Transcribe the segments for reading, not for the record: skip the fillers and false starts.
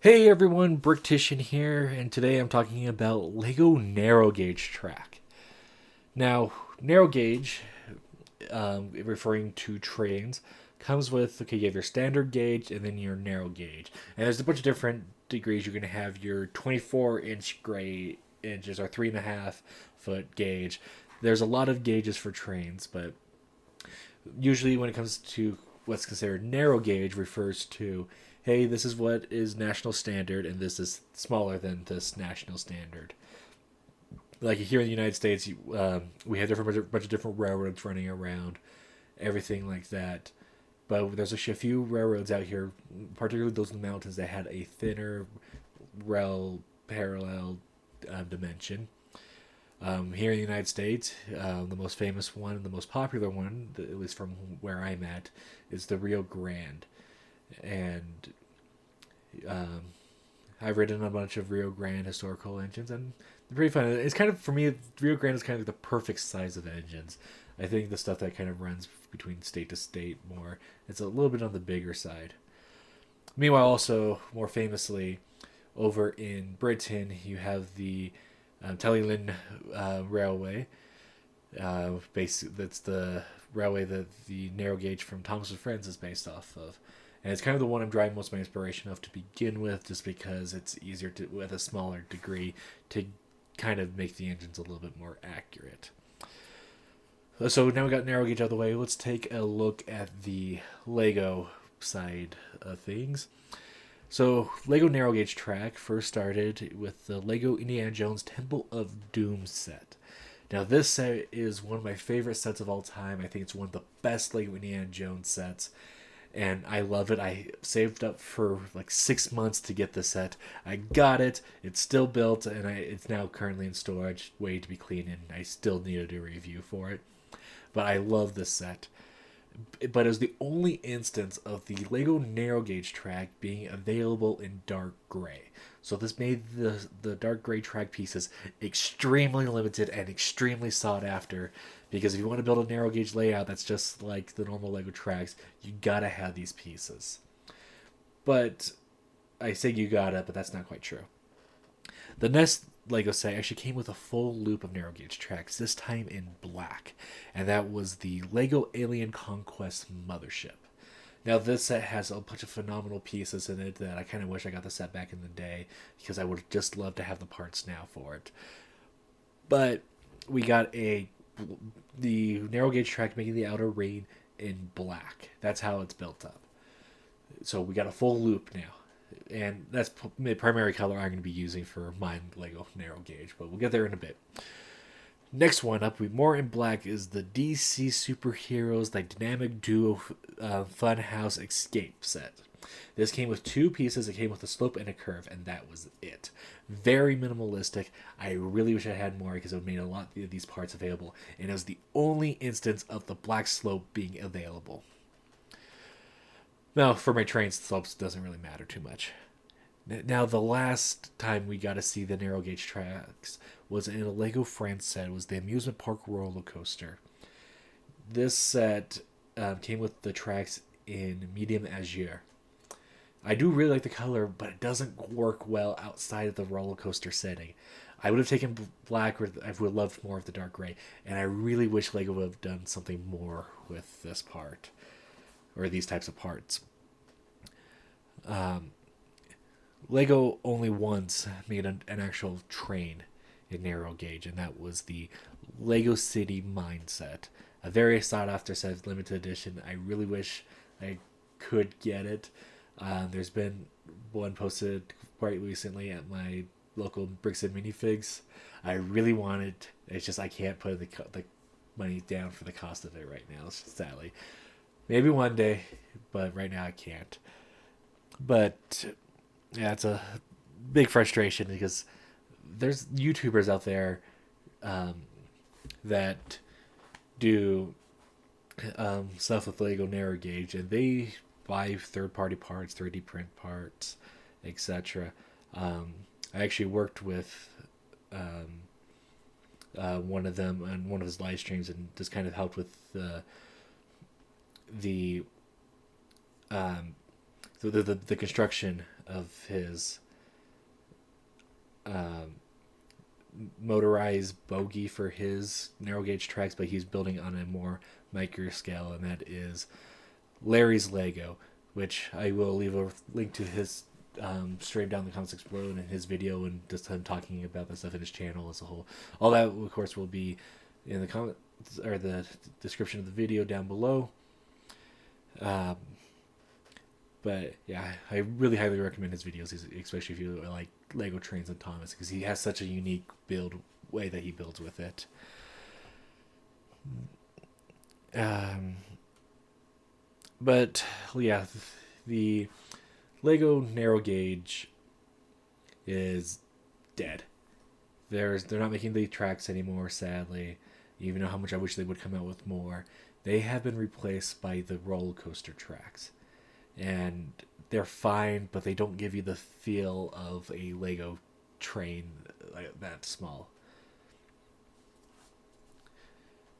Hey everyone, Bricktician here, and today I'm talking about Lego narrow gauge track. Now, narrow gauge, referring to trains, comes with you have your standard gauge and then your narrow gauge, and there's a bunch of different degrees. You're going to have your 24-inch gray inches or 3.5 foot gauge. There's a lot of gauges for trains, but usually when it comes to what's considered narrow gauge refers to, hey, this is what is national standard and this is smaller than this national standard. Like here in the United States, we have different bunch of different railroads running around, everything like that. But there's actually a few railroads out here, particularly those in the mountains, that had a thinner rail parallel dimension. Here in the United States, the most famous one and the most popular one, at least from where I'm at, is the Rio Grande. And um, I've ridden a bunch of Rio Grande historical engines, and they're pretty fun. It's kind of, for me, Rio Grande is kind of the perfect size of engines. I think the stuff that kind of runs between state to state more, it's a little bit on the bigger side. Meanwhile, also, more famously, over in Britain, you have the Tellylin Railway. That's the railway that the narrow gauge from Thomas and Friends is based off of. And it's kind of the one I'm drawing most of my inspiration of to begin with, just because it's easier to, with a smaller degree, to kind of make the engines a little bit more accurate. So now we got narrow gauge out of the way. Let's take a look at the Lego side of things. So, Lego narrow gauge track first started with the Lego Indiana Jones Temple of Doom set. Now, this set is one of my favorite sets of all time. I think it's one of the best Lego Indiana Jones sets, and I love it. I saved up for like 6 months to get the set. I got it. It's still built, and it's now currently in storage, waiting to be cleaned, and I still need to do a review for it. But I love this set, but it was the only instance of the Lego narrow gauge track being available in dark gray. So this made the dark gray track pieces extremely limited and extremely sought after, because if you want to build a narrow gauge layout that's just like the normal Lego tracks, you gotta have these pieces. But I say you gotta, but that's not quite true. The next Lego set actually came with a full loop of narrow gauge tracks, this time in black, and that was the Lego Alien Conquest Mothership. Now, this set has a bunch of phenomenal pieces in it that I kind of wish I got the set back in the day, because I would just love to have the parts now for it. But we got the narrow gauge track making the outer ring in black. That's how it's built up. So we got a full loop now, and that's the primary color I'm going to be using for my Lego narrow gauge, but we'll get there in a bit. Next one up, we more in black, is the DC Superheroes like Dynamic Duo Funhouse Escape set. This came with two pieces. It came with a slope and a curve, and that was it. Very minimalistic. I really wish I had more, because it would have made a lot of these parts available, and it was the only instance of the black slope being available. Now, for my train slopes, it doesn't really matter too much. Now, the last time we got to see the narrow gauge tracks was in a Lego Friends set. It was the amusement park roller coaster. This set came with the tracks in medium azure. I do really like the color, but it doesn't work well outside of the roller coaster setting. I would have taken black, or I would have loved more of the dark gray, and I really wish Lego would have done something more with this part, or these types of parts. Um, Lego only once made an actual train in narrow gauge, and that was the Lego City Mine set. A very sought after set, limited edition. I really wish I could get it. There's been one posted quite recently at my local Bricks and Minifigs. I really want it. It's just I can't put the money down for the cost of it right now, sadly. Maybe one day, but right now I can't. But yeah, it's a big frustration, because there's YouTubers out there um, that do stuff with Lego narrow gauge, and they buy third-party parts, 3D print parts, etc. I actually worked with um, one of them on one of his live streams, and just kind of helped with the um, the construction of his motorized bogie for his narrow gauge tracks, but he's building on a more micro scale, and that is Larry's Lego, which I will leave a link to his straight down the comments below and in his video, and just him talking about that stuff in his channel as a whole. All that, of course, will be in the comments or the description of the video down below. But yeah, I really highly recommend his videos, especially if you like Lego Trains and Thomas, because he has such a unique build way that he builds with it. But yeah, the Lego narrow gauge is dead. They're not making the tracks anymore, sadly. Even though how much I wish they would come out with more. They have been replaced by the roller coaster tracks. And they're fine, but they don't give you the feel of a Lego train that small.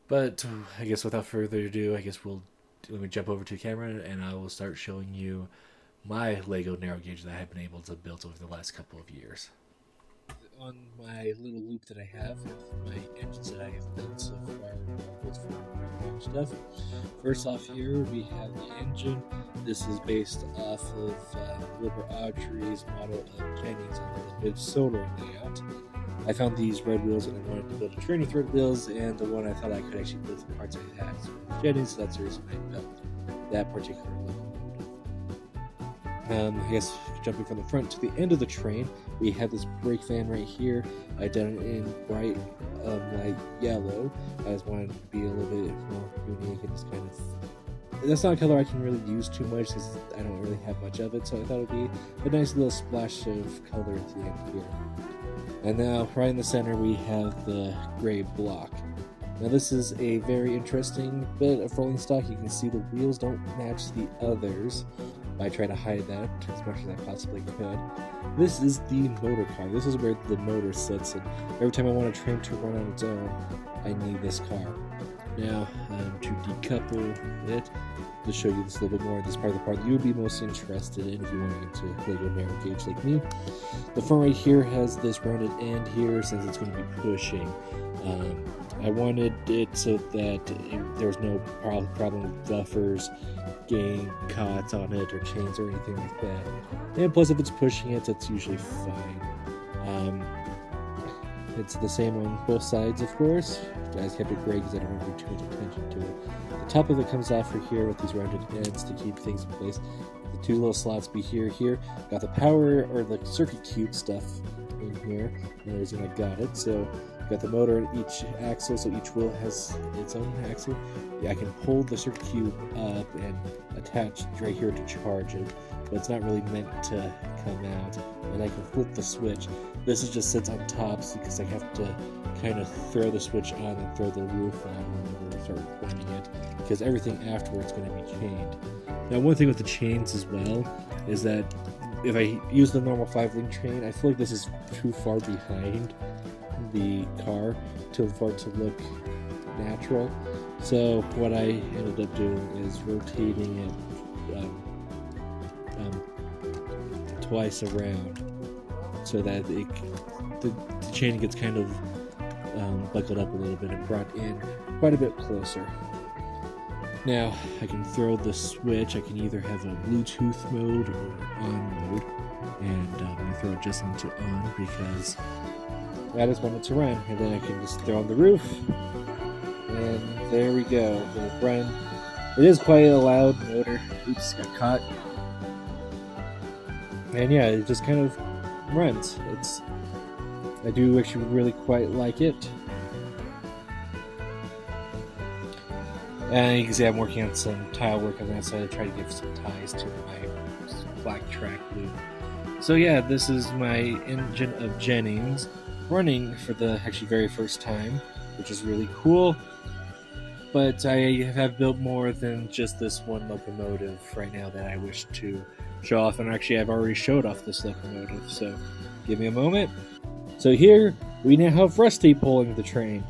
But I guess without further ado, let me jump over to the camera and I will start showing you my Lego narrow gauge that I have been able to build over the last couple of years. On my little loop that I have with my engines that I have built so far, built for stuff. First off here we have the engine. This is based off of Wilbur Autry's model of Jennings on the mid-solar layout. I found these red wheels and I wanted to build a train with red wheels, and the one I thought I could actually build the parts I had was Jennings, so that's the reason I built that particular locomotive. I guess jumping from the front to the end of the train, we have this brake fan right here. I done it in bright light yellow. I just wanted it to be a little bit more unique and just kind of. That's not a color I can really use too much since I don't really have much of it, so I thought it would be a nice little splash of color at the end here. And now, right in the center, we have the gray block. Now this is a very interesting bit of rolling stock. You can see the wheels don't match the others. I try to hide that as much as I possibly could. This is the motor car. This is where the motor sits, and every time I want a train to run on its own, I need this car. Now, to decouple it, to show you this a little bit more, this part of the part that you would be most interested in if you want to get into Lego narrow gauge like me. The front right here has this rounded end here, since it's going to be pushing. I wanted it so that there was no problem with buffers getting caught on it or chains or anything like that. And plus, if it's pushing it, that's usually fine. It's the same on both sides, of course. I just kept it gray because I don't want to pay too much attention to it. The top of it comes off for here with these rounded ends to keep things in place. The two little slots be here. Got the power or the circuit cube stuff in here. And there's when I got it. So got the motor in each axle, so each wheel has its own axle. Yeah, I can pull the circuit cube up and attach right here to charge it, but it's not really meant to come out. And I can flip the switch. This is just sits on top because I have to kind of throw the switch on and throw the roof on when I start running it, because everything afterwards is going to be chained. Now, one thing with the chains as well is that if I use the normal 5-link chain, I feel like this is too far behind the car for it to look natural. So what I ended up doing is rotating it twice around, so that the chain gets kind of buckled up a little bit and brought in quite a bit closer. Now I can throw the switch. I can either have a Bluetooth mode or on mode, and I throw it just into on because I just want it to run, and then I can just throw on the roof, and there we go. It'll run. It is quite a loud motor. Oops, got caught. And yeah, it just kind of runs. I do actually really quite like it. And you can see I'm working on some tile work on that side to try to give some ties to my black track loop. So yeah, this is my engine of Jennings running for the actually very first time, which is really cool. But I have built more than just this one locomotive right now that I wish to show off, and actually I've already showed off this locomotive, so give me a moment. So here we now have Rusty pulling the train.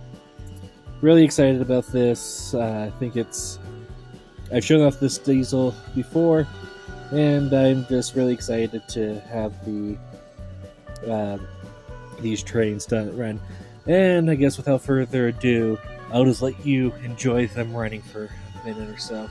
Really excited about this. I think I've shown off this diesel before, and I'm just really excited to have uh, these trains done run. And I guess without further ado, I'll just let you enjoy them running for a minute or so.